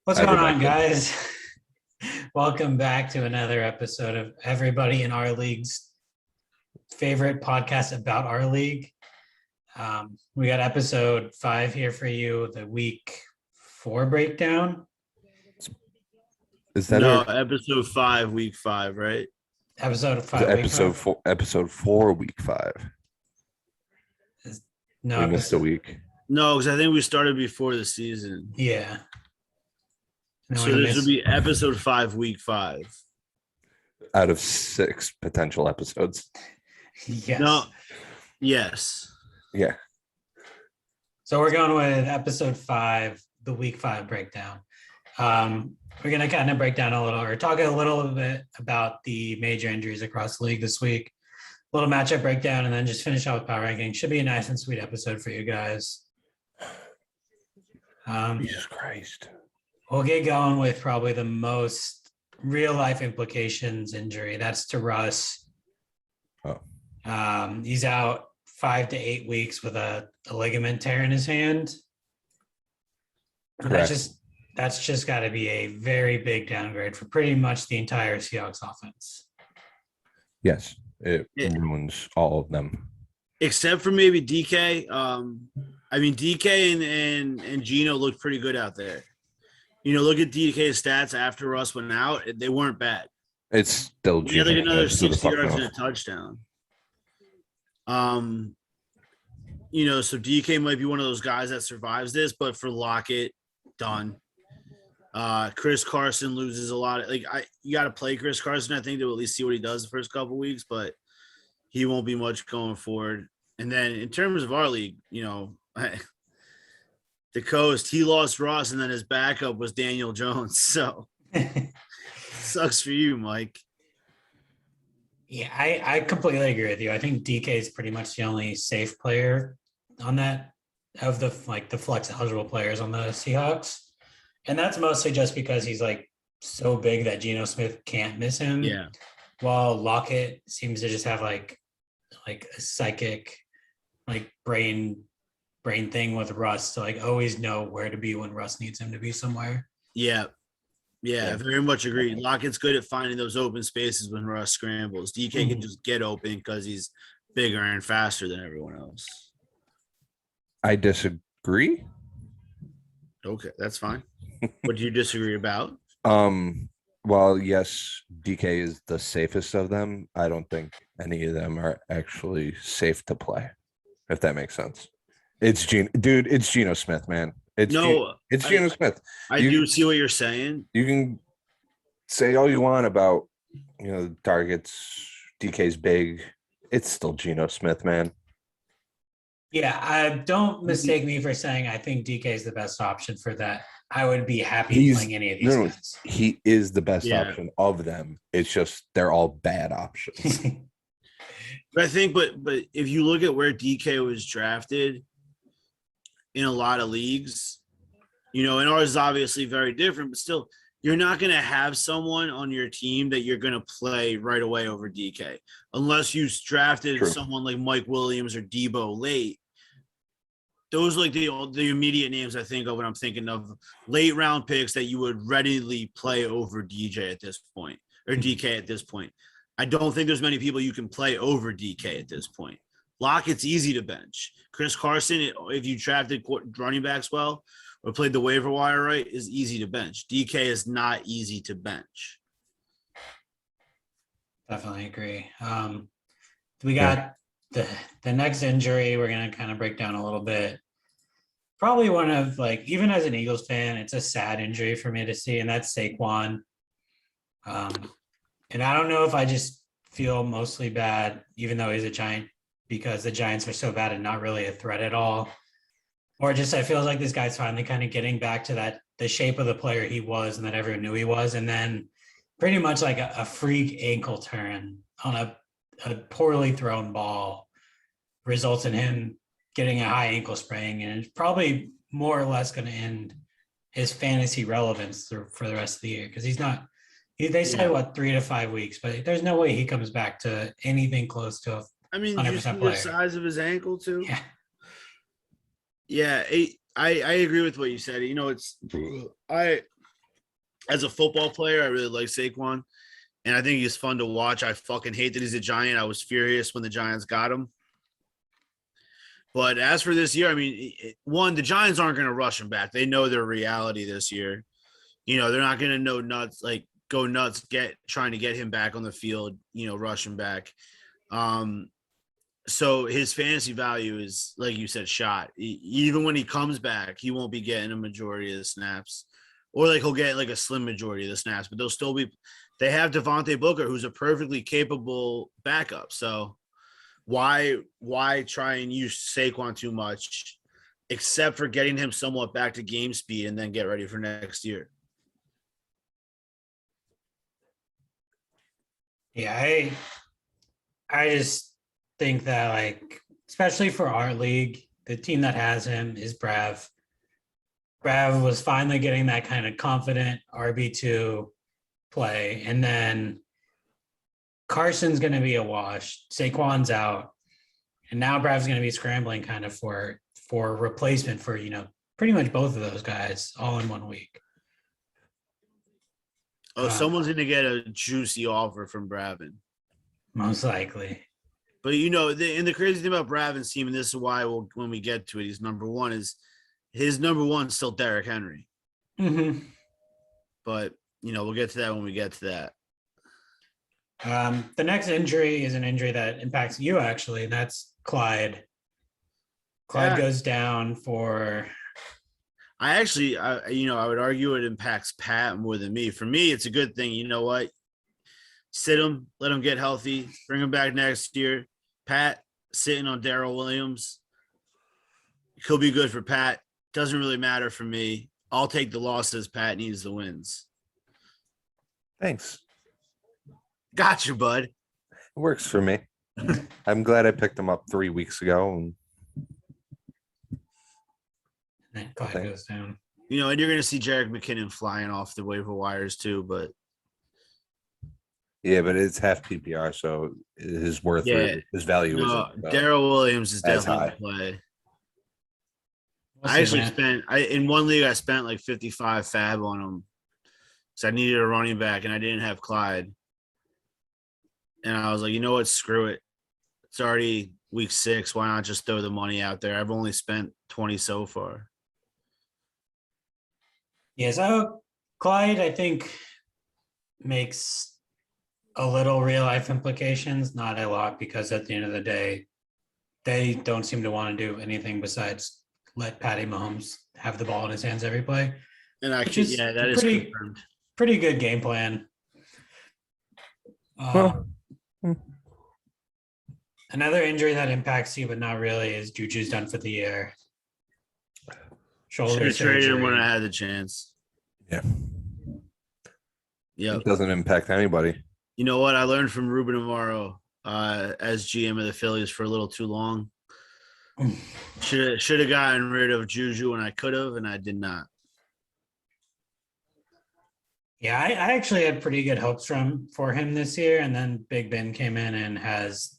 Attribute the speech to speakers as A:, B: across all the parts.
A: What's
B: I
A: going
B: did not
A: on,
B: get
A: guys? Welcome back to another episode of everybody in our league's favorite podcast about our league. We got episode 5 here for you, the week 4 breakdown.
B: Is that
C: No,
B: our
C: episode 5, week 5, right?
A: Episode 5, week
B: episode
A: 5.
B: four? Episode 4, week 5.
A: No,
B: We missed a
A: episode.
B: week.
C: No, because I think we started before the season.
A: Yeah. No,
C: So this would be episode 5, week 5.
B: Out of 6 potential episodes.
A: Yes.
C: No, yes.
B: Yeah.
A: So we're going with episode 5, the week 5 breakdown. We're going to kind of break down talk a little bit about the major injuries across the league this week, a little matchup breakdown, and then just finish out with power ranking. Should be a nice and sweet episode for you guys.
B: Jesus Christ.
A: We'll get going with probably the most real life implications injury. That's to Russ.
B: Oh.
A: He's out 5 to 8 weeks with a ligament tear in his hand.
B: Correct.
A: That's just got to be a very big downgrade for pretty much the entire Seahawks offense.
B: Yes. It ruins all of them.
C: Except for maybe DK. DK and Gino looked pretty good out there. Look at DK's stats after Russ went out. They weren't bad.
B: It's still
C: He had like another 60 yards and
B: off.
C: a touchdown. So DK might be one of those guys that survives this, but for Lockett, done. Chris Carson loses a lot. You got to play Chris Carson, I think, to at least see what he does the first couple of weeks, but he won't be much going forward. And then in terms of our league, Decost, he lost Ross, and then his backup was Daniel Jones. So sucks for you, Mike.
A: Yeah, I completely agree with you. I think DK is pretty much the only safe player on that of the flex eligible players on the Seahawks. And that's mostly just because he's so big that Geno Smith can't miss him.
C: Yeah.
A: While Lockett seems to just have like a psychic brain thing with Russ to always know where to be when Russ needs him to be somewhere.
C: Yeah, very much agree. Lockett's good at finding those open spaces when Russ scrambles. DK can just get open because he's bigger and faster than everyone else.
B: I disagree.
C: Okay, that's fine. What do you disagree about?
B: Well, yes, DK is the safest of them. I don't think any of them are actually safe to play, if that makes sense. It's Geno Smith, man. It's Geno Smith.
C: I do see what you're saying.
B: You can say all you want about, targets. DK's big. It's still Geno Smith, man.
A: Yeah, I don't mistake me for saying I think DK is the best option for that. I would be happy playing any of these guys.
B: He is the best option of them. It's just they're all bad options.
C: But I think, but if you look at where DK was drafted in a lot of leagues, and ours is obviously very different, but still, you're not going to have someone on your team that you're going to play right away over DK unless you drafted someone like Mike Williams or Debo late. Those are the immediate names I think of when I'm thinking of late round picks that you would readily play over DJ at this point or DK at this point. I don't think there's many people you can play over DK at this point. Lockett's easy to bench. Chris Carson, if you drafted running backs well or played the waiver wire right, is easy to bench. DK is not easy to bench.
A: Definitely agree. We got the next injury we're going to kind of break down a little bit. Probably one of even as an Eagles fan, it's a sad injury for me to see, and that's Saquon. And I don't know if I just feel mostly bad, even though he's a Giant, because the Giants are so bad and not really a threat at all. Or just I feel like this guy's finally kind of getting back to the shape of the player he was and that everyone knew he was. And then pretty much a freak ankle turn on a poorly thrown ball results in him getting a high ankle sprain. And it's probably more or less going to end his fantasy relevance for the rest of the year because he's not. They say 3 to 5 weeks, but there's no way he comes back to anything close to a 100%
C: you see
A: player.
C: The size of his ankle too.
A: Yeah.
C: I agree with what you said. as a football player, I really like Saquon, and I think he's fun to watch. I fucking hate that he's a Giant. I was furious when the Giants got him. But as for this year, I mean, one, the Giants aren't going to rush him back. They know their reality this year. You know, they're not going to go nuts, trying to get him back on the field, you know, rush him back. So his fantasy value is, like you said, shot. Even when he comes back, he won't be getting a majority of the snaps, or like he'll get like a slim majority of the snaps, but they'll still be. They have Devontae Booker, who's a perfectly capable backup. So why try and use Saquon too much, except for getting him somewhat back to game speed and then get ready for next year?
A: Yeah, I just think that, like, especially for our league, the team that has him is Brav. Brav was finally getting that kind of confident RB2 play. And then Carson's going to be a wash. Saquon's out. And now Brav's going to be scrambling kind of for replacement for, you know, pretty much both of those guys all in 1 week.
C: Oh, someone's going to get a juicy offer from Bravin.
A: Most likely.
C: But, you know, the crazy thing about Bravin's team, and this is why when we get to it, he's number one, is his number one still Derrick Henry.
A: Mm-hmm.
C: But, you know, we'll get to that when we get to that.
A: The next injury is an injury that impacts you, actually, and that's Clyde. Clyde goes down for...
C: I would argue it impacts Pat more than me. For me, it's a good thing. You know what? Sit him, let him get healthy, bring him back next year. Pat sitting on Darrell Williams. He'll be good for Pat. Doesn't really matter for me. I'll take the losses. Pat needs the wins.
B: Thanks.
C: Gotcha, bud.
B: It works for me. I'm glad I picked him up 3 weeks ago. And
A: then Clyde goes down.
C: You know, and you're going to see Jerick McKinnon flying off the waiver wires too, but
B: yeah, but it's half PPR, so his worth, his value is
C: Darrell Williams is
B: as
C: definitely
B: high.
C: play.
A: We'll
C: I
A: see,
C: actually
A: man.
C: in one league I spent like 55 fab on him. So I needed a running back and I didn't have Clyde. And I was like, you know what? Screw it. It's already week 6. Why not just throw the money out there? I've only spent 20 so far.
A: Yeah, so Clyde, I think, makes a little real life implications, not a lot, because at the end of the day, they don't seem to want to do anything besides let Patty Mahomes have the ball in his hands every play.
C: And that is confirmed.
A: Pretty good game plan. Another injury that impacts you, but not really, is Juju's done for the year. Shoulder
C: Should have traded him when
A: surgery.
C: I had the chance.
B: Yeah.
C: Yep.
B: It doesn't impact anybody.
C: You know what? I learned from Ruben Amaro as GM of the Phillies for a little too long. Should have gotten rid of Juju when I could have, and I did not.
A: Yeah, I actually had pretty good hopes for him this year, and then Big Ben came in and has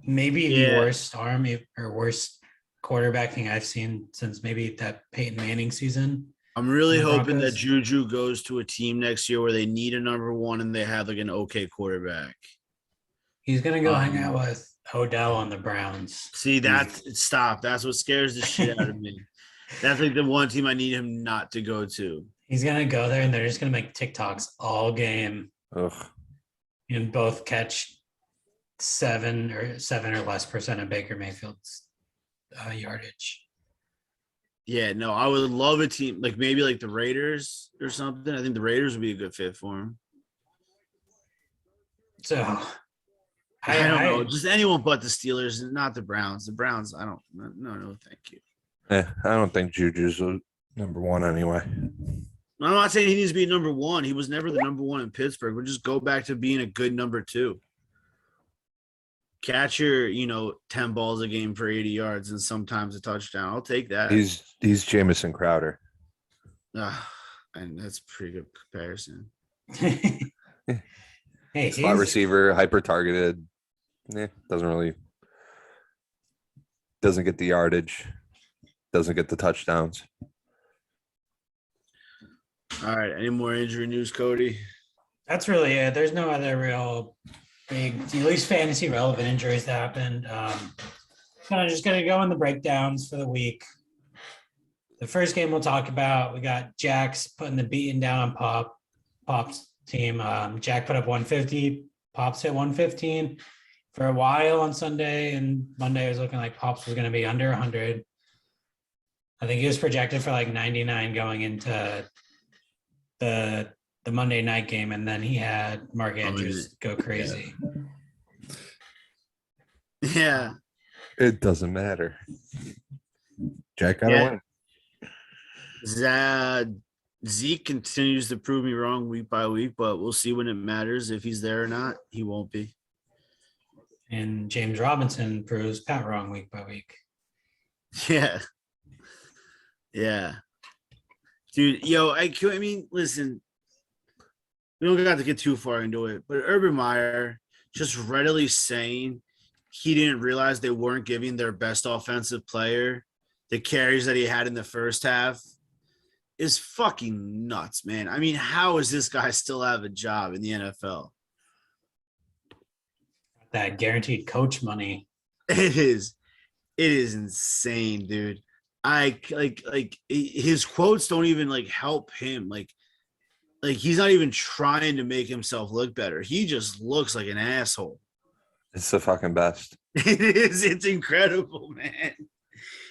A: maybe the worst arm or worst quarterbacking I've seen since maybe that Peyton Manning season.
C: I'm really
A: The
C: hoping that
A: Broncos.
C: Juju goes to a team next year where they need a number one and they have like an okay quarterback.
A: He's gonna go hang out with Odell on the Browns.
C: See, stop. That's what scares the shit out of me. That's like the one team I need him not to go to.
A: He's gonna go there and they're just gonna make TikToks all game
B: Ugh.
A: and both catch 7 or less percent of Baker Mayfield's yardage.
C: Yeah, no, I would love a team like maybe like the Raiders or something. I think the Raiders would be a good fit for him.
A: So
C: I don't know, just anyone but the Steelers, not the Browns. The Browns, I don't. No, thank you.
B: I don't think Juju's number one anyway.
C: I'm not saying he needs to be number one. He was never the number one in Pittsburgh. We'll just go back to being a good number 2. Catch your, 10 balls a game for 80 yards and sometimes a touchdown. I'll take that.
B: He's Jamison Crowder.
C: And that's a pretty good comparison.
A: Hey,
B: Slot receiver, hyper targeted. Doesn't get the yardage. Doesn't get the touchdowns.
C: All right. Any more injury news, Cody?
A: That's really it. There's no other real big, at least fantasy relevant injuries that happened. Kind of just gonna go in the breakdowns for the week. The first game we'll talk about, we got Jack's putting the beating down on Pop's team. Jack put up 150. Pops hit 115 for a while on Sunday, and Monday was looking like Pops was going to be under 100. I think he was projected for like 99 going into the Monday night game, and then he had Mark Andrews go crazy.
C: Yeah.
B: It doesn't matter. Jack got to win.
C: Zeke continues to prove me wrong week by week, but we'll see when it matters. If he's there or not, he won't be.
A: And James Robinson proves Pat wrong week by week.
C: Yeah. Yeah. Dude, I mean, listen, we don't have to get too far into it, but Urban Meyer just readily saying he didn't realize they weren't giving their best offensive player the carries that he had in the first half is fucking nuts, man. I mean, how does this guy still have a job in the NFL?
A: That guaranteed coach money.
C: It is insane, dude. His quotes don't even like help him. Like he's not even trying to make himself look better. He just looks like an asshole.
B: It's the fucking best.
C: It is. It's incredible, man.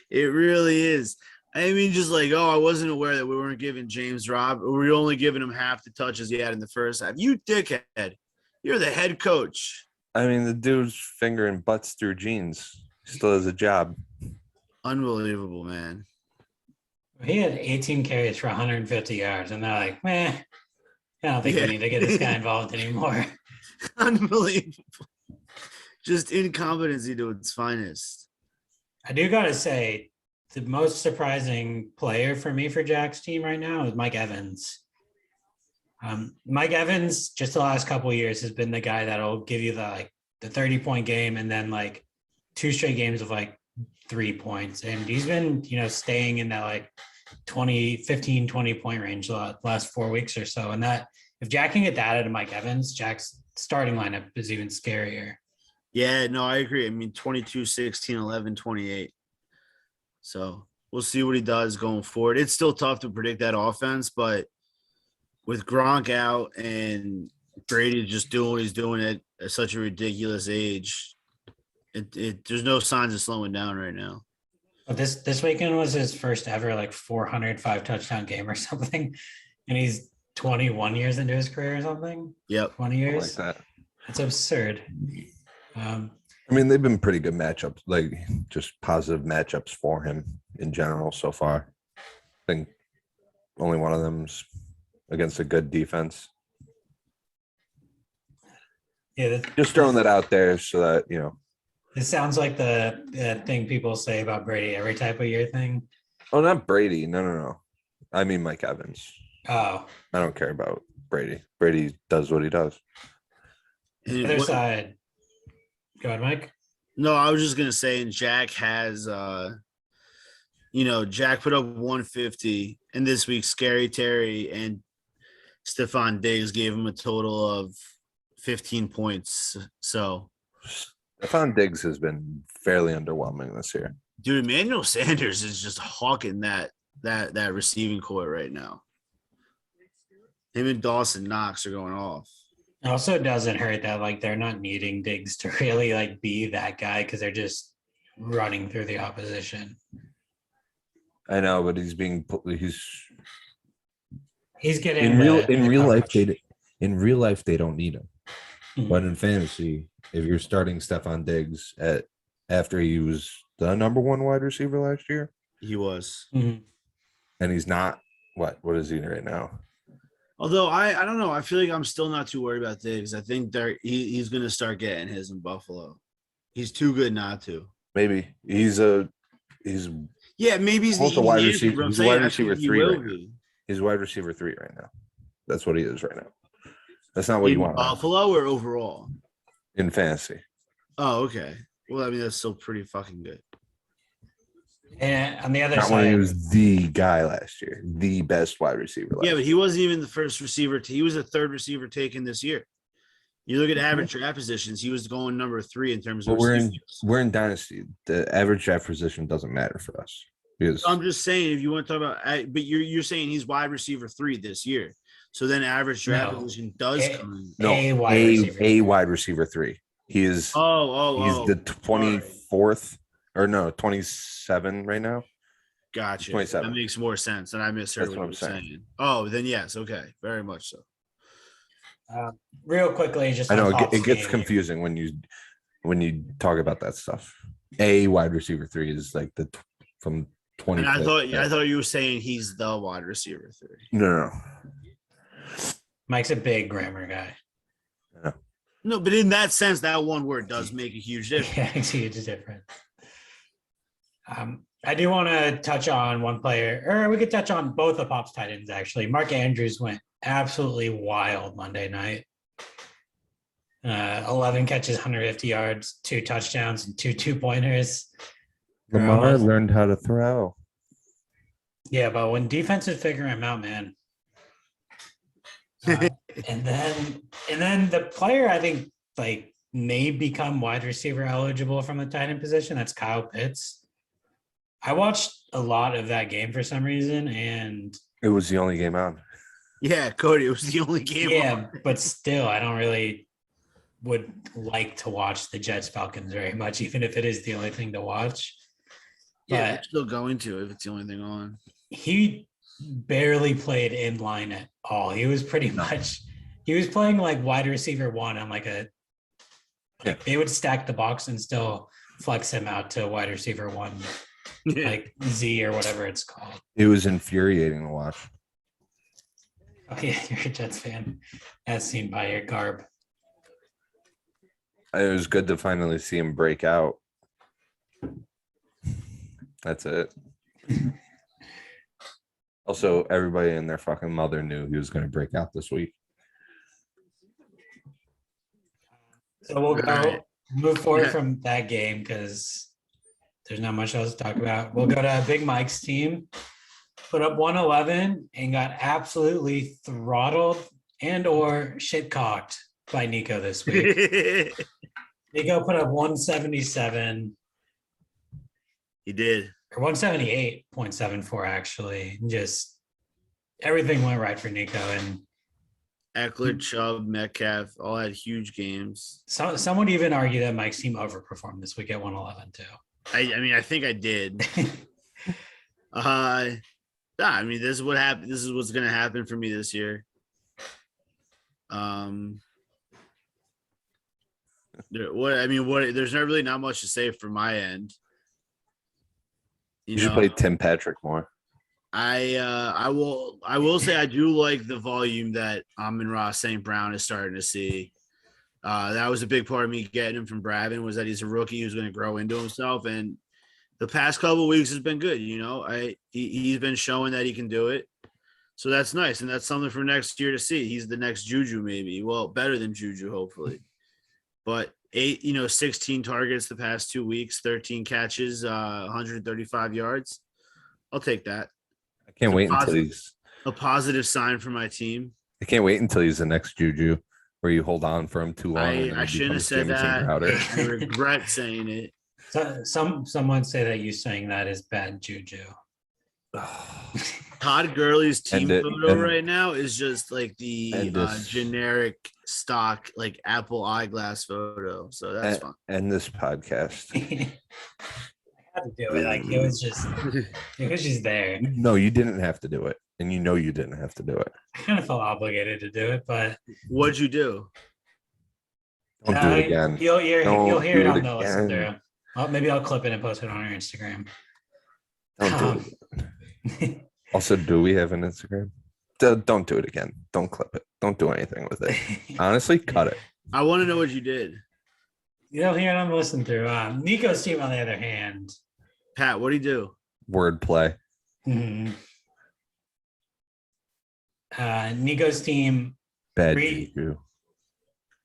C: It really is. I mean, just like, I wasn't aware that we weren't giving James Rob. We were only giving him half the touches he had in the first half. You dickhead. You're the head coach.
B: I mean, the dude's fingering butts through jeans. He still has a job.
C: Unbelievable, man.
A: He had 18 carries for 150 yards, and they're like, I don't think we need to get this guy involved anymore.
C: Unbelievable. Just incompetency to its finest.
A: I do got to say, the most surprising player for me for Jack's team right now is Mike Evans. Mike Evans, just the last couple of years, has been the guy that'll give you the 30-point game and then like 2 straight games of like 3 points. And he's been, staying in that 20 point range the last 4 weeks or so. And that, if Jack can get that out of Mike Evans, Jack's starting lineup is even scarier.
C: Yeah, no, I agree. I mean, 22, 16, 11, 28. So we'll see what he does going forward. It's still tough to predict that offense, but with Gronk out and Brady just doing what he's doing at such a ridiculous age, there's no signs of slowing down right now.
A: But this weekend was his first ever 405 touchdown game or something, and he's 21 years into his career or something.
C: Yep,
A: 20 years.
B: Like that.
A: That's absurd.
B: I mean, they've been pretty good matchups, just positive matchups for him in general so far. I think only one of them's against a good defense.
A: Yeah,
B: just throwing that out there so that,
A: It sounds like the thing people say about Brady every type of year thing.
B: Oh, not Brady. No. I mean Mike Evans.
A: Oh.
B: I don't care about Brady. Brady does what he does.
A: The other side. Go ahead, Mike.
C: No, I was just gonna say, and Jack has Jack put up 150, and this week Scary Terry and Stephon Diggs gave him a total of 15 points. So
B: Stephon Diggs has been fairly underwhelming this year.
C: Dude, Emmanuel Sanders is just hawking that receiving core right now. Him and Dawson Knox are going off.
A: It also doesn't hurt that they're not needing Diggs to really be that guy because they're just running through the opposition.
B: I know, but he's getting
A: in
B: real life they don't need him. Mm-hmm. But in fantasy, if you're starting Stephon Diggs after he was the number 1 wide receiver last year,
C: he was,
B: and he's not. What is he right now?
C: Although I don't know, I feel like I'm still not too worried about Diggs. I think he's going to start getting his in Buffalo. He's too good not to.
B: Maybe maybe he's
C: the
B: wide receiver. He's wide receiver 3 right now. He's wide receiver 3 right now. That's what he is right now. That's not what you want.
C: Buffalo or overall?
B: In fantasy.
C: Oh, okay. Well, I mean, that's still pretty fucking good.
A: And on the other
B: Not when he
A: side,
B: was the guy last year, the best wide receiver last
C: Yeah, but
B: year.
C: he wasn't even the first receiver. He was the third receiver taken this year. You look at average draft positions, he was going number 3 in terms of
B: But we're
C: receivers.
B: in dynasty. The average draft position doesn't matter for us. Because
C: I'm just saying, if you want to talk about, but you're saying he's wide receiver 3 this year. So then average draft
A: No.
C: position does
A: A-
C: come in.
B: no,
A: a wide receiver.
B: a wide receiver 3. He is he's the
C: All right.
B: 24th or no 27 right now.
C: Gotcha.
B: 27.
C: That makes more sense. And I misheard
B: That's
C: what
B: what
C: you
B: I'm
C: were
B: saying.
C: saying. Oh, then yes. Okay. Very much so.
A: Real quickly, just
B: I know
A: on
B: it
A: Pop's
B: gets
A: team.
B: confusing when you talk about that stuff. A wide receiver 3 is like from 20.
C: And I thought you were saying he's the wide receiver 3.
B: No.
A: Mike's a big grammar guy.
C: No, but in that sense, that one word does make a huge difference.
A: Yeah, it's huge difference. I do want to touch on one player, or we could touch on both of Pop's tight ends, actually. Mark Andrews went absolutely wild Monday night. 11 catches, 150 yards, 2 touchdowns, and 2 2-pointers.
B: Lamar learned how to throw.
A: Yeah, but when defenses figure him out, man. And then the player I think like may become wide receiver eligible from the tight end position. That's Kyle Pitts. I watched a lot of that game for some reason, and
B: It was the only game on.
C: Yeah, Cody, it was the only game.
A: yeah, but still, I don't really would like to watch the Jets Falcons very much, even if it is the only thing to watch.
C: Yeah,
A: But
C: we're still going to if it's the only thing on.
A: he barely played in line at all. He was pretty much he was playing like wide receiver 1 on they would stack the box and still flex him out to wide receiver 1, like Z or whatever it's called.
B: It was infuriating to watch.
A: Oh yeah, you're a Jets fan, as seen by your garb.
B: It was good to finally see him break out. That's it. Also, everybody and their fucking mother knew he was going to break out this week.
A: So we'll
C: Right.
A: move forward
C: Yeah.
A: from that game because there's not much else to talk about. We'll go to Big Mike's team, put up 111 and got absolutely throttled and or shitcocked by Nico this week. Nico put up 177
C: He did.
A: or 178.74 actually. Just everything went right for Nico, and
C: Eckler, Chubb, Metcalf all had huge games.
A: some would even argue that Mike's team overperformed this week at 111 too.
C: I mean, I think I did. I mean, this is what happened. This is what's going to happen for me this year. There's not really not much to say from my end.
B: You should play Tim Patrick more.
C: I will say I do like the volume that Amon-Ra St. Brown is starting to see. That was a big part of me getting him from Bravin, was that he's a rookie who's going to grow into himself. And the past couple of weeks has been good. He's been showing that he can do it. So that's nice. And that's something for next year to see. He's the next Juju, maybe. Well, better than Juju, hopefully. But 16 targets the past 2 weeks, 13 catches, 135 yards. I'll take that.
B: I can't wait until he's
C: a positive sign for my team.
B: I can't wait until he's the next Juju, where you hold on for him too long.
C: I shouldn't have said that. I regret saying it.
A: So, someone say that you saying that is bad juju.
C: Todd Gurley's team photo right now is just like the generic stock, like Apple eyeglass photo. So that's fine.
B: And this podcast.
A: I had to do it. Like it was just there.
B: No, you didn't have to do it. And you didn't have to do it.
A: I kind of felt obligated to do it, but
C: what'd you do?
B: Don't do it again.
A: You'll hear it on the listen through. Well, maybe I'll clip it and post it on our Instagram.
B: Don't do it. Also, do we have an Instagram? Don't do it again. Don't clip it. Don't do anything with it. Honestly, cut it.
C: I want to know what you did.
A: You'll hear it on the listen through. Nico's team, on the other hand.
C: Pat, what do you do?
B: Wordplay.
A: Mm-hmm. Nico's team.
B: Bad juju.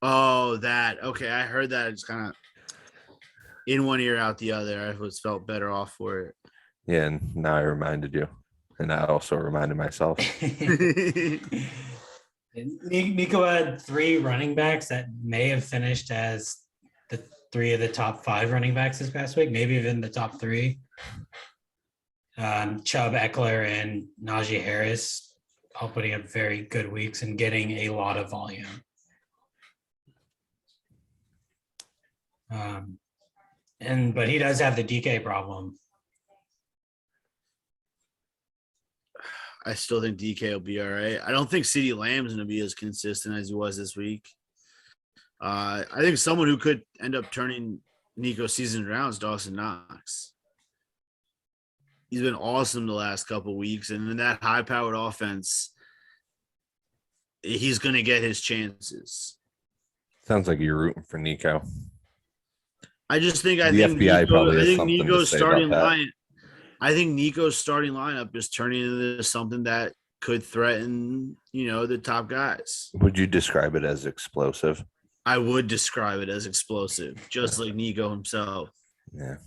C: Oh, that. Okay, I heard that. It's kind of in one ear, out the other. I felt better off for it.
B: Yeah, and now I reminded you. And I also reminded myself.
A: Nico had 3 running backs that may have finished as the 3 of the top 5 running backs this past week, maybe even the top 3. Chubb, Eckler, and Najee Harris all putting up very good weeks and getting a lot of volume. But he does have the DK problem.
C: I still think DK will be all right. I don't think CeeDee Lamb's going to be as consistent as he was this week. I think someone who could end up turning Nico's season around is Dawson Knox. He's been awesome the last couple of weeks, and in that high-powered offense, he's going to get his chances.
B: Sounds like you're rooting for Nico.
C: I think
B: FBI probably has something to
C: Nico's
B: say about
C: starting
B: that.
C: line. I think Nico's starting lineup is turning into something that could threaten, the top guys.
B: Would you describe it as explosive?
C: I would describe it as explosive, just like Nico himself.
B: Yeah.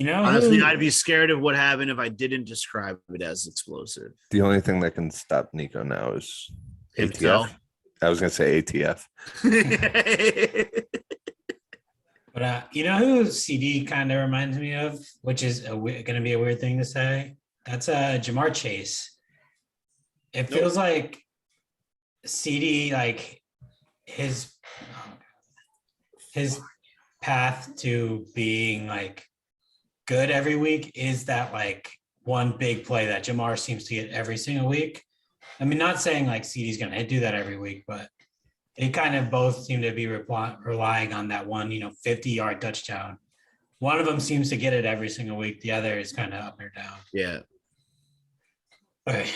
C: Honestly, I'd be scared of what happened if I didn't describe it as explosive.
B: The only thing that can stop Nico now is
C: Himself.
B: ATF. I was going to say ATF.
A: But who CD kind of reminds me of, which is going to be a weird thing to say? That's Jamar Chase. It feels like CD, like his path to being like good every week is that like one big play that Jamar seems to get every single week. I mean, not saying like CD's going to do that every week, but they kind of both seem to be relying on that one, 50-yard touchdown. One of them seems to get it every single week. The other is kind of up or down.
C: Yeah.
A: Okay.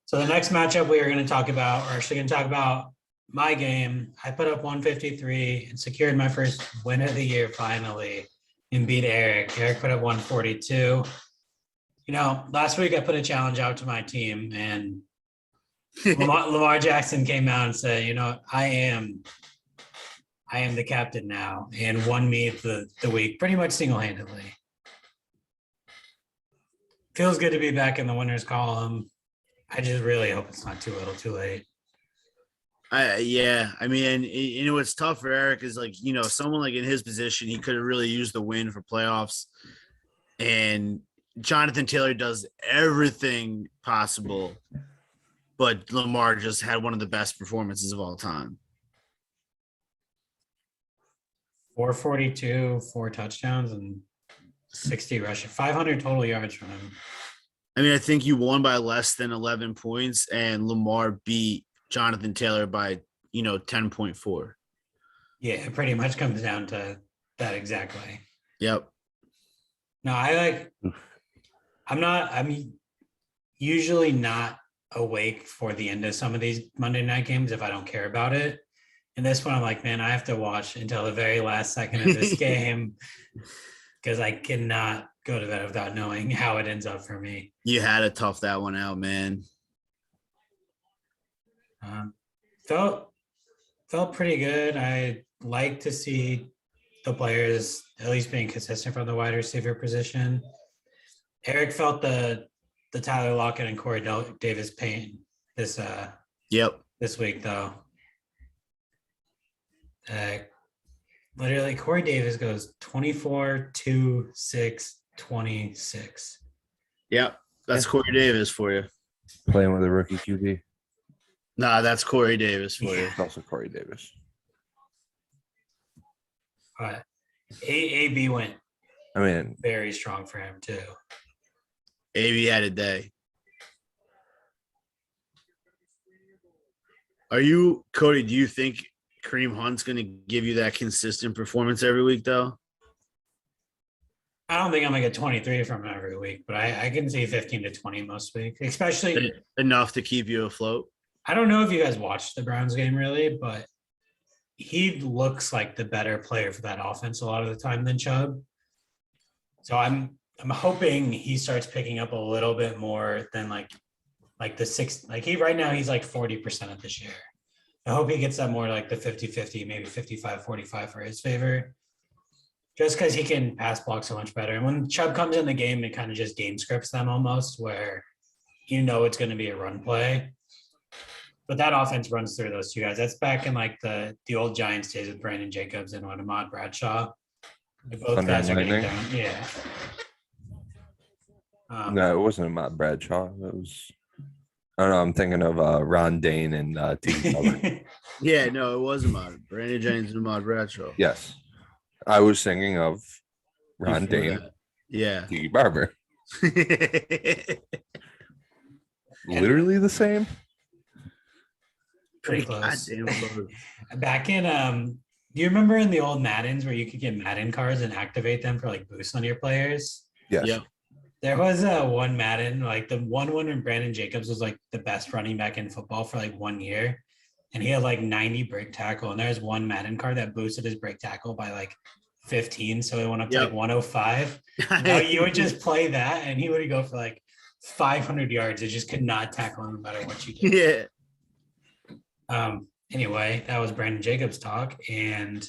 A: So the next matchup we are going to talk about, we're actually going to talk about my game. I put up 153 and secured my first win of the year finally and beat Eric. Eric put up 142. Last week I put a challenge out to my team and Lamar Jackson came out and said, I am the captain now, and won me the week pretty much single-handedly. Feels good to be back in the winner's column. I just really hope it's not too little too late.
C: Yeah. I mean, what's tough for Eric is like, someone like in his position, he could have really used the win for playoffs. And Jonathan Taylor does everything possible. But Lamar just had one of the best performances of all time.
A: 442, 4 touchdowns, and 60 rushing, 500 total yards from him.
C: I mean, I think you won by less than 11 points, and Lamar beat Jonathan Taylor by, 10.4.
A: Yeah, it pretty much comes down to that exactly.
C: Yep.
A: No, I'm usually not awake for the end of some of these Monday night games if I don't care about it. And this one, I'm like, man, I have to watch until the very last second of this game because I cannot go to bed without knowing how it ends up for me.
C: You had to tough that one out, man.
A: Felt pretty good. I like to see the players at least being consistent from the wide receiver position. Eric felt the Tyler Lockett and Corey Davis pain this week though. Literally Corey Davis goes 24, 2, 6, 26.
C: Yep. That's Corey Davis for you.
B: Playing with a rookie QB.
C: Nah, that's Corey Davis for you.
B: It's also Corey Davis.
A: But AB went very strong for him too.
C: AB had a day. Cody, do you think Kareem Hunt's going to give you that consistent performance every week, though?
A: I don't think I'm going to get 23 from him every week, but I can see 15 to 20 most weeks, especially
C: enough to keep you afloat.
A: I don't know if you guys watched the Browns game really, but he looks like the better player for that offense a lot of the time than Chubb. So I'm hoping he starts picking up a little bit more than like the 6. Like right now he's like 40% of the share. I hope he gets that more like the 50-50, maybe 55-45 for his favor. just because he can pass block so much better. And when Chubb comes in the game, it kind of just game scripts them almost, where it's going to be a run play. But that offense runs through those two guys. That's back in like the old Giants days with Brandon Jacobs and Ahmad Bradshaw. Both
B: Thunder
A: guys are
B: and
A: getting
B: Lightning?
A: down. Yeah.
B: No, it wasn't Matt Bradshaw. It was. I don't know. I'm thinking of Ron Dane and Tiki Cover.
C: Yeah, no, it wasn't Ahmad. Brandon Jennings and Ahmad Bradshaw.
B: Yes, I was thinking of Ron
C: Before
B: Dane,
C: that. Yeah.
B: Tiki Barber. Literally the same.
A: Pretty close.
C: Goddamn close.
A: Back in do you remember in the old Maddens where you could get Madden cards and activate them for like boosts on your players?
B: Yes.
C: Yep.
A: There was one Madden, like the one when Brandon Jacobs was like the best running back in football for like 1 year. And he had like 90 break tackle. And there's one Madden card that boosted his break tackle by like 15. So it went up to like 105. Now you would just play that and he would go for like 500 yards. It just could not tackle him no matter what you did.
C: Yeah.
A: Anyway, that was Brandon Jacobs talk. And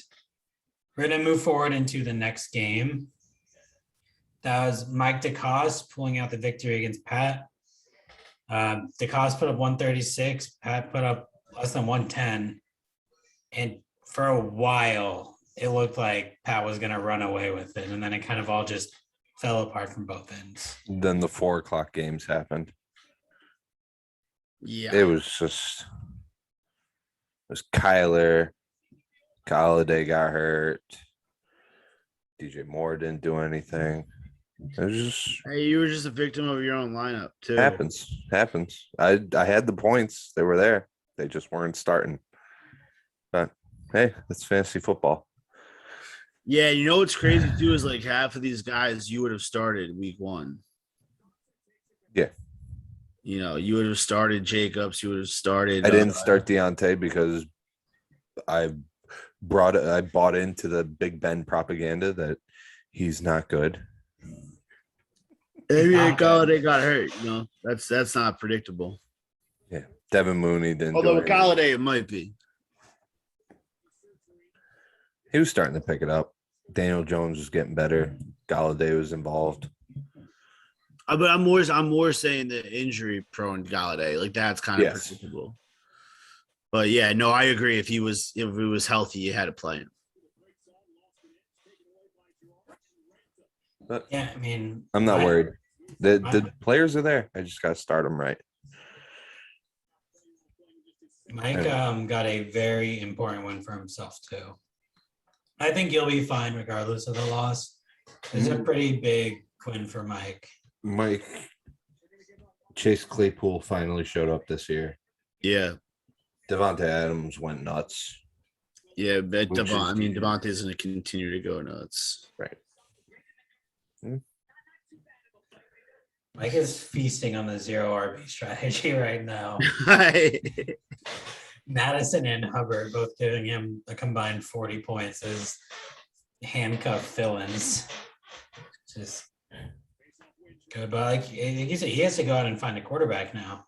A: we're going to move forward into the next game. That was Mike Decost pulling out the victory against Pat. Decost put up 136. Pat put up less than 110. And for a while, it looked like Pat was going to run away with it. And then it kind of all just fell apart from both ends.
B: Then the 4:00 games happened.
C: Yeah.
B: It was just. It was Kyler. Galladay got hurt. DJ Moore didn't do anything. It was just
C: Hey, you were just a victim of your own lineup, too.
B: happens. I had the points. They were there. They just weren't starting. But hey, it's fantasy football.
C: Yeah, you know what's crazy too is like half of these guys you would have started week 1.
B: Yeah.
C: You would have started Jacobs. You would have started.
B: I didn't start Deontay because I bought into the Big Ben propaganda that he's not good.
C: Galladay got hurt. That's not predictable.
B: Yeah. Devin Mooney didn't.
C: Although
B: do
C: with Galladay, it might be.
B: He was starting to pick it up. Daniel Jones was getting better. Galladay was involved.
C: But I'm more saying the injury prone Galladay. Like that's kind of predictable. But yeah, no, I agree. If he was healthy, you had to play him.
B: But
A: Yeah, I mean,
B: I'm not worried. The players are there. I just got to start them right.
A: Mike got a very important win for himself too. I think he'll be fine regardless of the loss. It's a pretty big win for Mike.
B: Chase Claypool finally showed up this year.
C: Yeah.
B: Devontae Adams went nuts.
C: Yeah, but Devontae's going to continue to go nuts.
B: Right.
A: Mike is feasting on the 0 RB strategy right now. Madison and Hubbard both giving him a combined 40 points as handcuff fill-ins. Just good, but like he said, he has to go out and find a quarterback now.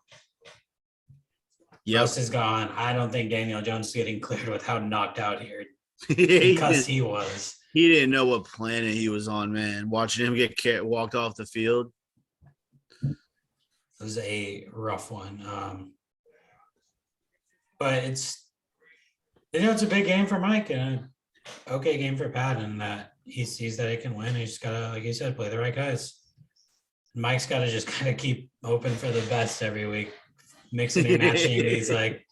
A: Russ is gone. I don't think Daniel Jones is getting cleared with how knocked out here because he was.
C: He didn't know what planet he was on, man. Watching him get walked off the field.
A: It was a rough one. But it's a big game for Mike and an okay game for Pat, and that he sees that he can win. He's just gotta, like you said, play the right guys. Mike's got to just kind of keep open for the best every week, mixing and matching these like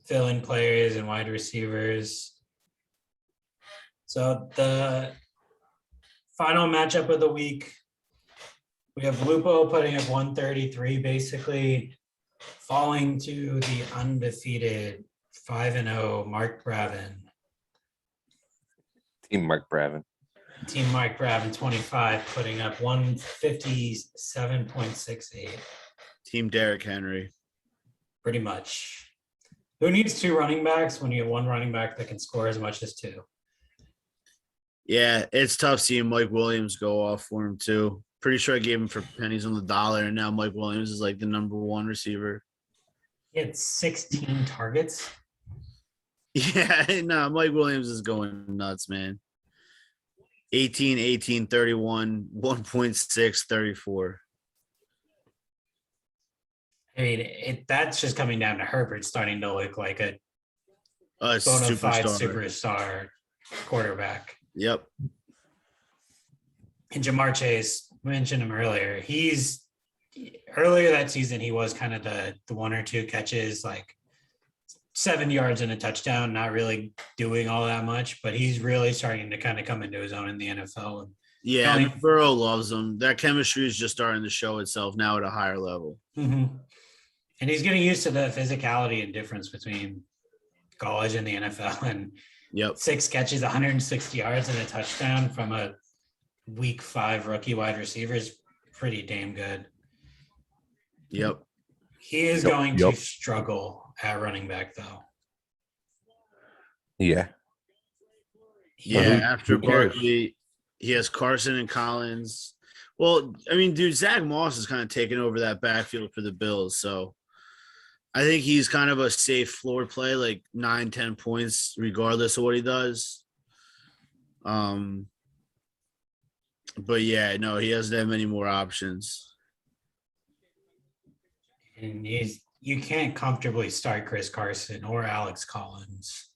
A: fill-in players and wide receivers. So the final matchup of the week, we have Lupo putting up 133, basically falling to the undefeated 5-0 Mark Bravin.
B: Team Mark Bravin.
A: Team Mark Bravin 25, putting up 157.68.
C: Team Derrick Henry.
A: Pretty much. Who needs 2 running backs when you have 1 running back that can score as much as 2?
C: Yeah, it's tough seeing Mike Williams go off for him too. Pretty sure I gave him for pennies on the dollar, and now Mike Williams is like the number 1 receiver.
A: He had 16 targets.
C: Yeah, no, Mike Williams is going nuts, man. 18, 18, 31, 1.6, 34.
A: I mean, that's just coming down to Herbert starting to look like a
C: A
A: bona fide
C: superstar.
A: superstar quarterback.
C: Yep.
A: And Jamar Chase, mentioned him earlier. He's earlier that season, he was kind of the one or two catches, like 7 yards and a touchdown, not really doing all that much, but he's really starting to kind of come into his own in the NFL.
C: Yeah,
A: Only-
C: Burrow loves him. That chemistry is just starting to show itself now at a higher level.
A: Mhm. And he's getting used to the physicality and difference between college and the NFL. And
C: Yep.
A: 6 catches, 160 yards and a touchdown from a week 5 rookie wide receiver is pretty damn good.
C: Yep.
A: He is
B: Yep,
A: going
B: yep.
A: to struggle at running back, though.
B: Yeah.
C: Yeah.
B: who-
C: After
B: who cares?
C: Barkley, he has Carson and Collins. Well, I mean, dude, Zach Moss is kind of taking over that backfield for the Bills. So I think he's kind of a safe floor play, like 9, 10 points, regardless of what he does. But yeah, no, he doesn't have many more options.
A: And you can't comfortably start Chris Carson or Alex Collins.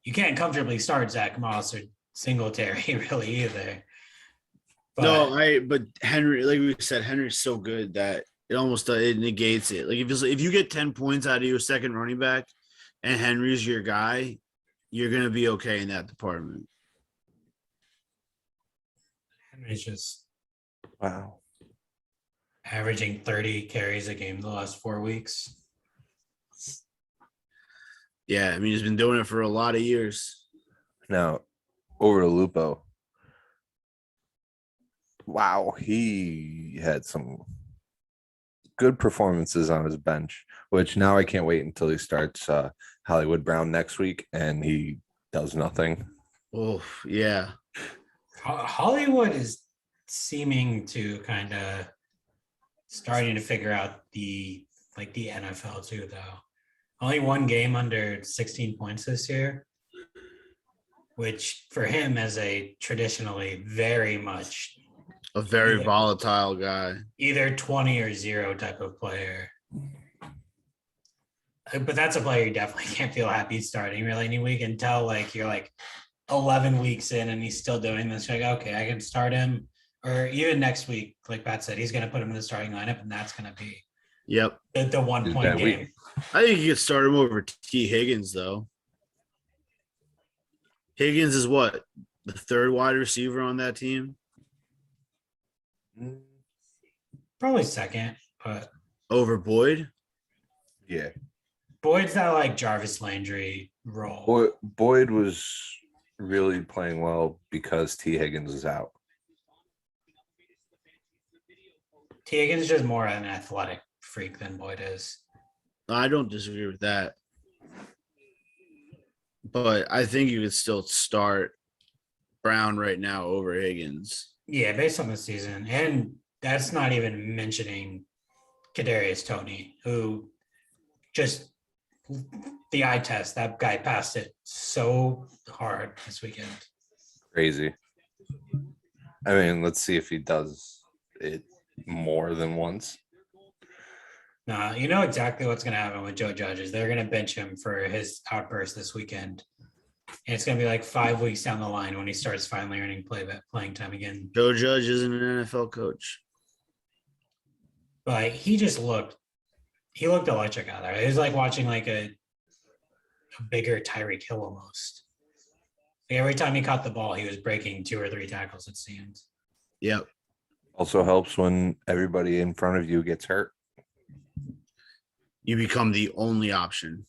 A: You can't comfortably start Zach Moss or Singletary really either.
C: But Henry, like we said, Henry's so good that it negates it. Like if you get 10 points out of your second running back and Henry's your guy, you're gonna be okay in that department.
A: Henry's just
B: Wow.
A: averaging 30 carries a game the last 4 weeks.
C: Yeah, I mean he's been doing it for a lot of years.
B: Now, over to Lupo. Wow, he had some good performances on his bench, which now I can't wait until he starts Hollywood Brown next week and he does nothing.
C: Oh yeah.
A: Hollywood is seeming to kind of starting to figure out the NFL too, though. Only one game under 16 points this year, which for him as a traditionally very much
C: A very
A: Yeah.
C: volatile guy.
A: either 20 or 0 type of player. But that's a player you definitely can't feel happy starting really any week until like you're like 11 weeks in and he's still doing this. You're like, okay, I can start him. Or even next week, like Pat said, he's going to put him in the starting lineup, and that's going to be
C: Yep.
A: the 1
B: Is
A: point
B: that
A: game.
B: week?
C: I think you could start him over T. Higgins, though. Higgins is what? The third wide receiver on that team?
A: Probably second, but
C: Over Boyd?
B: Yeah.
A: Boyd's that like Jarvis Landry role.
B: Boyd was really playing well because T. Higgins is out.
A: T. Higgins is just more an athletic freak than Boyd is.
C: I don't disagree with that. But I think you could still start Brown right now over Higgins.
A: Yeah, based on the season. And that's not even mentioning Kadarius Toney, who just the eye test, that guy passed it so hard this weekend.
B: Crazy. I mean, let's see if he does it more than once.
A: Nah, you know exactly what's going to happen with Joe Judge is they're going to bench him for his outburst this weekend. And it's going to be like 5 weeks down the line when he starts finally earning playing time again.
C: Joe Judge isn't an NFL coach.
A: But he looked electric out there. It was like watching like a bigger Tyreek Hill almost. Like every time he caught the ball, he was breaking 2 or 3 tackles, it seemed.
C: Yep.
B: Also helps when everybody in front of you gets hurt.
C: You become the only option.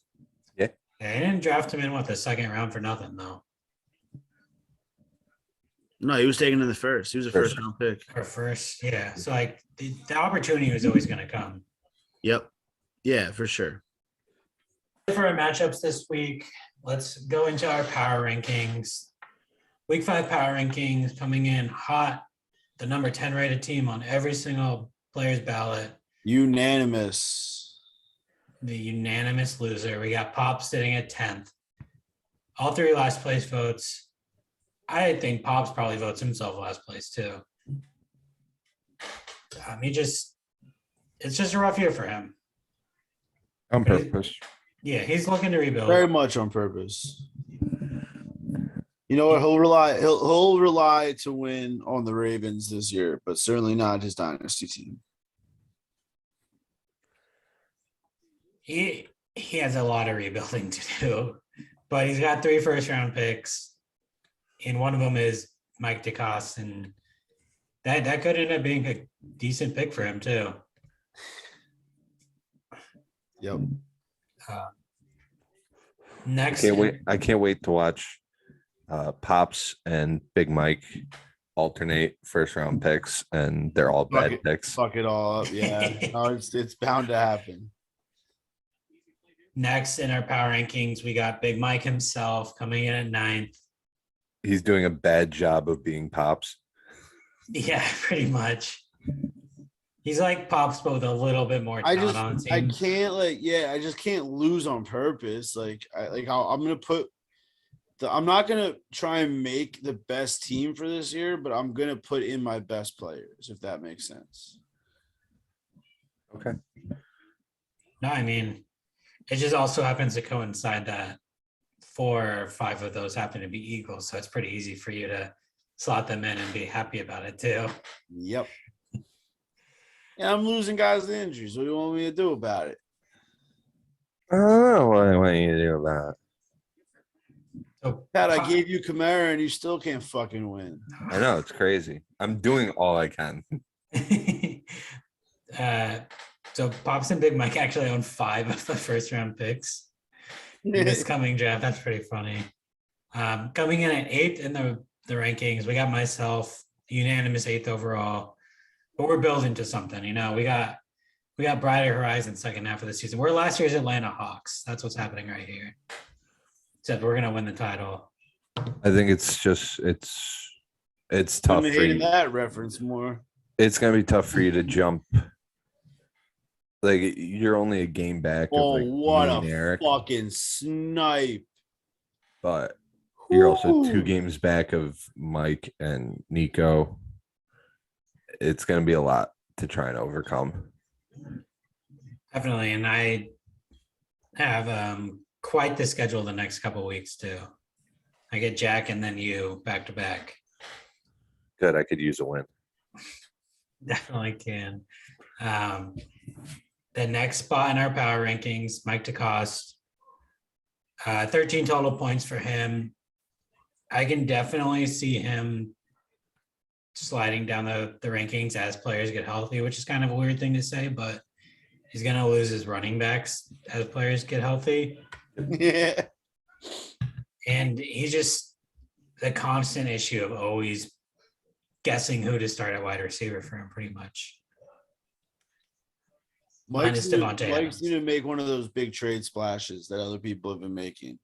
A: They didn't draft him in the second round for nothing, though.
C: No, he was taken in the first. He was a
B: First.
C: first round pick.
A: Or first, yeah. So like the opportunity was always going to come.
C: Yep. Yeah, for sure.
A: For our matchups this week, let's go into our power rankings. Week 5 power rankings coming in hot. The number 10 rated team on every single player's ballot.
C: Unanimous.
A: The unanimous loser. We got Pop sitting at 10th. All 3 last place votes. I think Pops probably votes himself last place too. It's just a rough year for him.
B: On
A: But he's-
B: purpose.
A: Yeah, he's looking to rebuild.
C: Very much on purpose. You know what? He'll rely to win on the Ravens this year, but certainly not his dynasty team.
A: He has a lot of rebuilding to do, but he's got 3 first-round picks, and one of them is Mike Decost, and that could end up being a decent pick for him too.
C: Yep.
A: Next,
B: I can't wait to watch Pops and Big Mike alternate first round picks, and they're all bad picks.
C: Fuck it all up. Yeah. No, it's bound to happen.
A: Next in our power rankings, we got Big Mike himself coming in at 9th.
B: He's doing a bad job of being Pops.
A: Yeah, pretty much. He's like Pops, but with a little bit more talent on the
C: I
A: team.
C: can't I just can't lose on purpose. I'm not gonna try and make the best team for this year, but I'm gonna put in my best players, if that makes sense.
B: Okay.
A: No, I mean, it just also happens to coincide that 4 or 5 of those happen to be Eagles. So it's pretty easy for you to slot them in and be happy about it too.
C: Yep. Yeah, I'm losing guys to injuries. What do you want me to do about it?
B: I don't know what I want you to do about it.
A: So
C: Pat, I gave you Kamara and you still can't fucking win.
B: I know, it's crazy. I'm doing all I can.
A: So Pops and Big Mike actually own 5 of the first round picks in this coming draft. That's pretty funny. Coming in at 8th in the rankings, we got myself unanimous 8th overall, but we're building to something. You know, we got brighter horizons second half of the season. We're last year's Atlanta Hawks. That's what's happening right here. Except we're gonna win the title.
B: I think it's tough
C: I'm
B: for
C: hating
B: you.
C: that reference more.
B: It's gonna be tough for you to jump. Like you're only a game back
C: Oh,
B: of like
C: what
B: me and
C: a
B: Eric,
C: fucking snipe.
B: but you're also 2
C: Whew.
B: games back of Mike and Nico. It's gonna be a lot to try and overcome.
A: Definitely, and I have quite the schedule the next couple of weeks too. I get Jack and then you back to back.
B: Good, I could use a win.
A: Definitely can. The next spot in our power rankings, Mike Decost, 13 total points for him. I can definitely see him sliding down the rankings as players get healthy, which is kind of a weird thing to say, but he's going to lose his running backs as players get healthy.
C: Yeah.
A: And he's just the constant issue of always guessing who to start at wide receiver for him, pretty much.
C: Mike's
A: Minus Devontae Adams.
C: need to make one of those big trade splashes that other people have been making.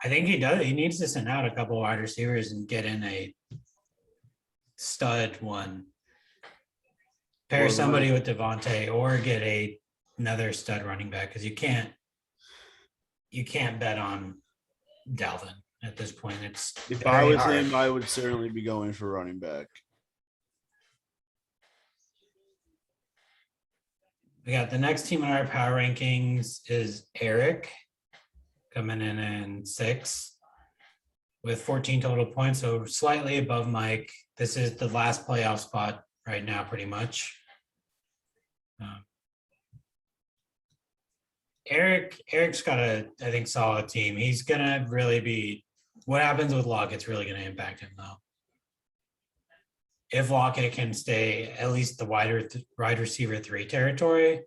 A: I think he does. He needs to send out a couple wide receivers and get in a stud one. Pair
C: Or
A: somebody with Devontae or get another stud running back, because you can't bet on Dalvin at this point. It's
C: If I
A: very
C: was
A: hard.
C: him, I would certainly be going for running back.
A: We got the next team in our power rankings is Eric coming in 6th with 14 total points, so slightly above Mike. This is the last playoff spot right now, pretty much. Eric's got I think, solid team. He's gonna really be. What happens with Lockett? It's really gonna impact him, though. If Lockett can stay at least the wide receiver 3 territory,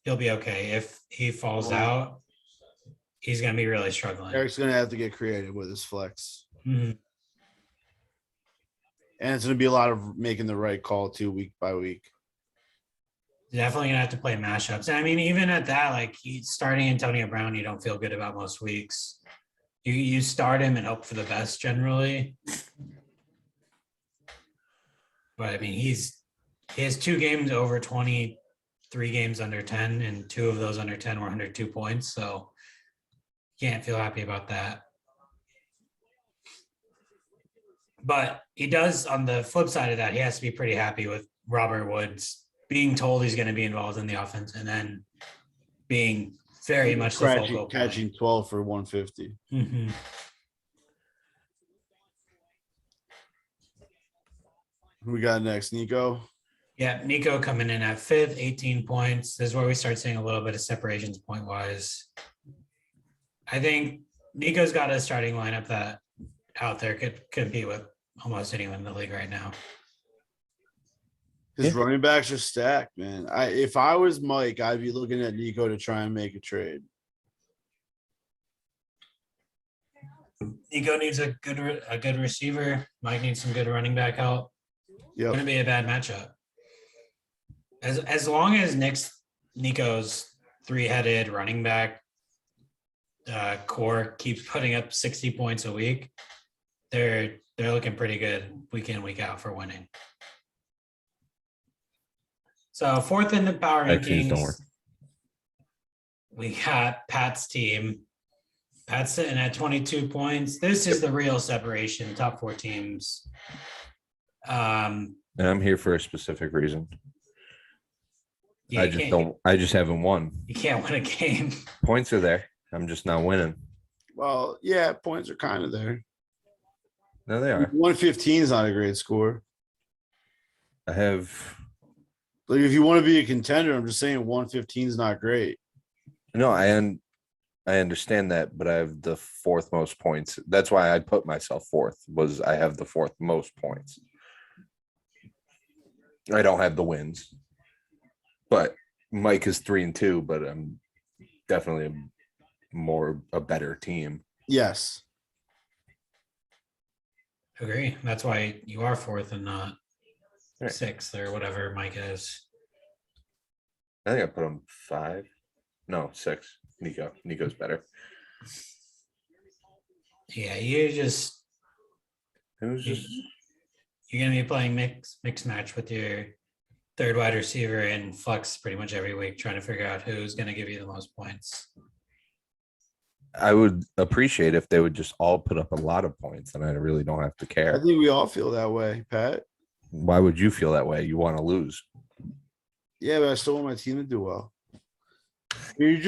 A: he'll be okay. If he falls out, he's going to be really struggling.
C: Eric's going to have to get creative with his flex.
A: Mhm.
C: And it's going to be a lot of making the right call too, week by week.
A: Definitely going to have to play mashups. And I mean, even at that, like starting Antonio Brown, you don't feel good about most weeks. You start him and hope for the best generally. But I mean, he has 2 games over 20, 3 games under 10, and 2 of those under 10 were under 2 points. So can't feel happy about that. But he does, on the flip side of that, he has to be pretty happy with Robert Woods being told he's going to be involved in the offense and then being very much the focal
C: catching
A: point.
C: 12 for 150.
A: Mhm.
C: Who we got next? Nico?
A: Yeah, Nico coming in at 5th, 18 points. This is where we start seeing a little bit of separations point wise. I think Nico's got a starting lineup that out there could compete with almost anyone in the league right now.
C: His
B: Yeah.
C: running backs are stacked, man. If I was Mike, I'd be looking at Nico to try and make a trade.
A: Nico needs a good receiver. Mike needs some good running back help.
C: Yep.
A: Gonna be a bad matchup. As long as Nico's 3-headed running back core keeps putting up 60 points a week, they're looking pretty good week in, week out for winning. So 4th in the power
B: Vaccines don't
A: rankings,
B: work.
A: we got Pat's team. Pat's sitting at 22 points. This is the real separation, top 4 teams.
B: And I'm here for a specific reason.
A: Yeah,
B: I just haven't won.
A: you can't win a game.
B: Points are there. I'm just not winning.
C: Well, yeah, points are kind of there.
B: No, they are.
C: 115 is not a great score.
B: I have
C: Like, if you want to be a contender, I'm just saying 115 is not great.
B: no, I understand that, but I have the 4th most points. That's why I put myself 4th, was I have the 4th most points. I don't have the wins. But Mike is 3-2, but I'm definitely a better team.
C: Yes.
A: Agree. That's why you are 4th and not
B: Right.
A: 6th or whatever Mike is.
B: I think I put him 5. No, 6. Nico's better.
A: Yeah, you just
B: It was just
A: you're gonna be playing mix match with your 3rd wide receiver and flex pretty much every week, trying to figure out who's gonna give you the most points.
B: I would appreciate if they would just all put up a lot of points, and I really don't have to
C: I
B: care.
C: think we all feel that way, Pat.
B: Why would you feel that way? You want to lose.
C: Yeah, but I still want my team to do well. You're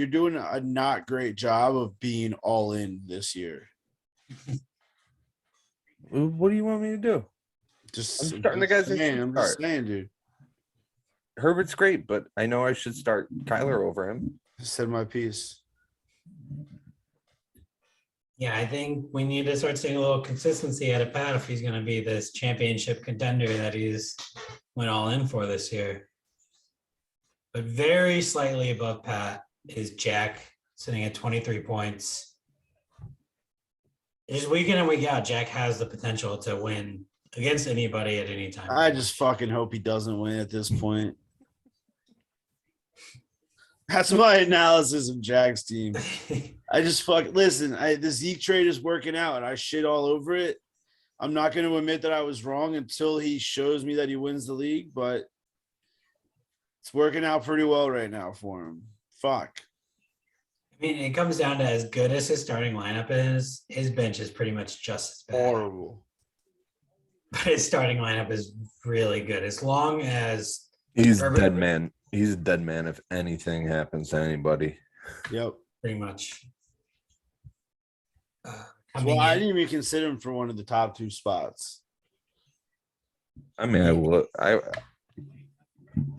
C: doing a not great job of being all in this year.
B: What do you want me to do?
C: Just
B: I'm starting the guys that should
C: I'm just
B: start.
C: saying, dude.
B: Herbert's great, but I know I should start Kyler over him.
C: I said my piece.
A: Yeah, I think we need to start seeing a little consistency out of Pat if he's gonna be this championship contender that he's went all in for this year. But very slightly above Pat is Jack, sitting at 23 points. Just week in and week out, Jack has the potential to win against anybody at any time.
C: I just fucking hope he doesn't win at this point. That's my analysis of Jack's team. I just listen. The Zeke trade is working out, and I shit all over it. I'm not going to admit that I was wrong until he shows me that he wins the league, but it's working out pretty well right now for him. Fuck.
A: I mean, it comes down to as good as his starting lineup is, his bench is pretty much just as bad.
C: Horrible.
A: But his starting lineup is really good. As long as
B: He's a
A: Herbert-
B: dead man. He's a dead man if anything happens to anybody.
C: Yep.
A: pretty much.
C: Well, I didn't even consider him for one of the top 2 spots.
B: I mean, I will. I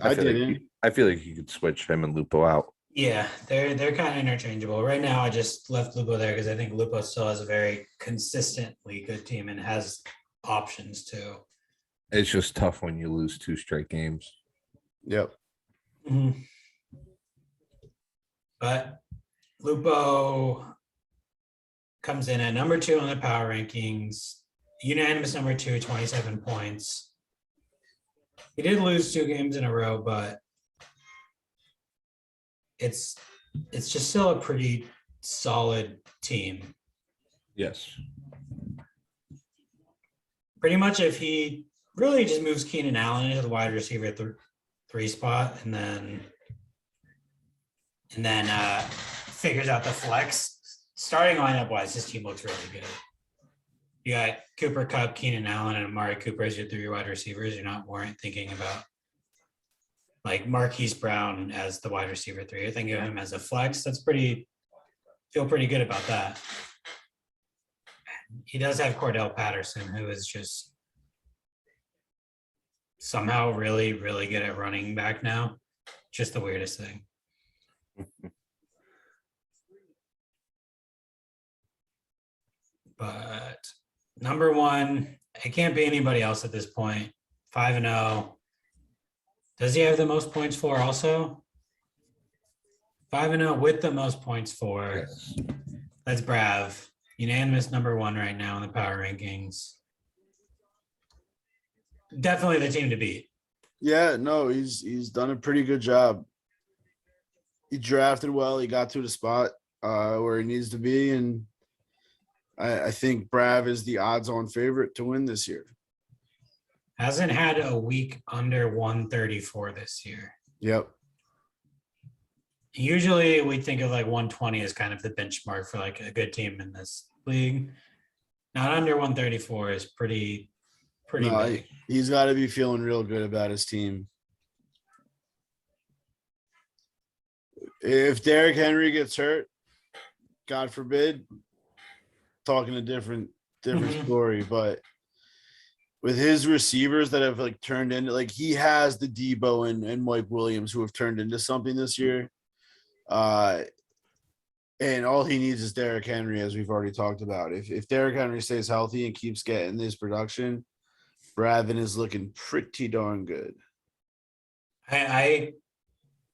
B: feel
C: didn't.
B: Like I feel like you could switch him and Lupo out.
A: Yeah, they're kind of interchangeable. Right now, I just left Lupo there because I think Lupo still has a very consistently good team and has options too.
B: It's just tough when you lose 2 straight games.
C: Yep.
A: Mm-hmm. But Lupo comes in at number 2 on the power rankings, unanimous number 2, 27 points. He did lose 2 games in a row, but it's just still a pretty solid team.
B: Yes.
A: Pretty much if he really just moves Keenan Allen into the wide receiver at the 3 spot and then figures out the flex, starting lineup wise, this team looks really good. You got Cooper Cup, Keenan Allen, and Amari Cooper as your 3 wide receivers. You're not weren't thinking about like Marquise Brown as the wide receiver 3. You're thinking of him as a flex. Feel pretty good about that. He does have Cordell Patterson, who is just somehow really, really good at running back now. Just the weirdest thing. But number 1, it can't be anybody else at this point. 5-0. Does he have the most points for also? 5-0 with the most points for.
B: Yes.
A: That's Brav. Unanimous number 1 right now in the power rankings. Definitely the team to beat.
C: Yeah, no, he's done a pretty good job. He drafted well. He got to the spot where he needs to be, and I think Brav is the odds-on favorite to win this year.
A: Hasn't had a week under 134 this year.
C: Yep.
A: Usually we think of like 120 as kind of the benchmark for like a good team in this league. Not under 134 is pretty
C: No,
A: big.
C: he's got to be feeling real good about his team. If Derrick Henry gets hurt, God forbid, talking a different
A: Mhm.
C: story. But with his receivers that have like turned into, like, he has the Debo and Mike Williams who have turned into something this year. And all he needs is Derrick Henry, as we've already talked about. If Derrick Henry stays healthy and keeps getting this production, Bravin is looking pretty darn good.
A: I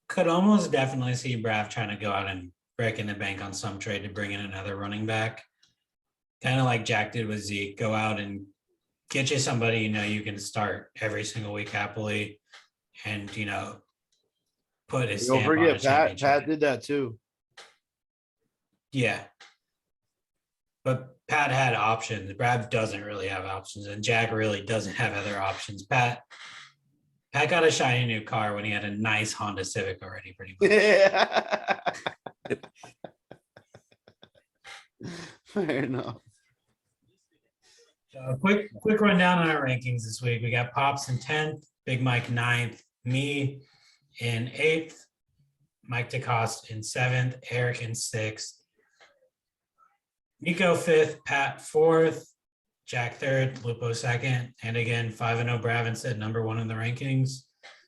A: could almost definitely see Brav trying to go out and break in the bank on some trade to bring in another running back. Kind of like Jack did with Zeke. Go out and get you somebody you can start every single week happily, and put his
C: Don't
A: stamp on a
C: forget,
A: championship.
C: Pat did that too.
A: Yeah. But Pat had options. Brav doesn't really have options, and Jack really doesn't have other options. Pat got a shiny new car when he had a nice Honda Civic already, pretty much.
C: Fair enough.
A: So quick rundown on our rankings this week. We got Pops in 10th, Big Mike 9th, me in 8th, Mike Decost in 7th, Eric in 6th, Nico 5th, Pat 4th, Jack 3rd, Lupo 2nd, and again 5-0 Bravin said number 1 in the rankings.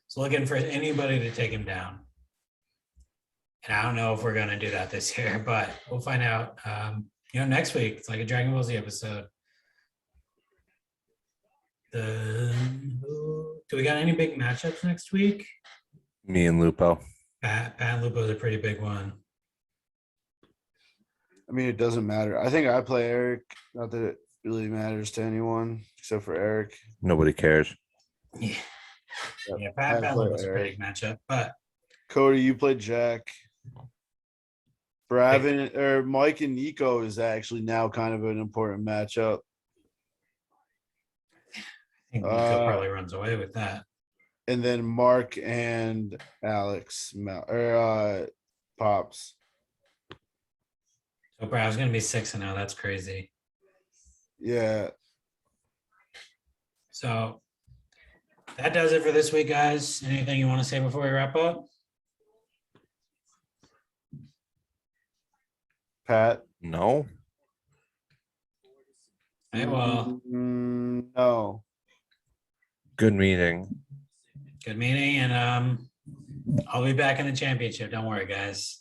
A: So looking for anybody to take him down. And I don't know if we're going to do that this year, but we'll find out. Next week. It's like a Dragon Ball Z episode. Do we got any big matchups next week?
B: Me and Lupo.
A: Pat and Lupo is a pretty big one.
C: I mean, it doesn't matter. I think I play Eric. Not that it really matters to anyone except for Eric.
B: Nobody cares.
A: Yeah.
C: Yep.
A: Yeah, Pat and
C: I
A: Lupo
C: play
A: is a pretty big matchup. But
C: Cody, you played Jack. Bravin or Mike and Nico is actually now kind of an important matchup.
A: I think Nico probably runs away with that.
C: And then Mark and Alex Pops.
A: So Brav's gonna be 6-0. That's crazy.
C: Yeah.
A: So that does it for this week, guys. Anything you want to say before we wrap up?
B: Pat? No.
A: Hey, well,
C: No.
B: Good meeting.
A: good meeting, and I'll be back in the championship. Don't worry, guys.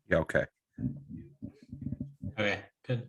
B: Yeah, okay.
A: Okay, good.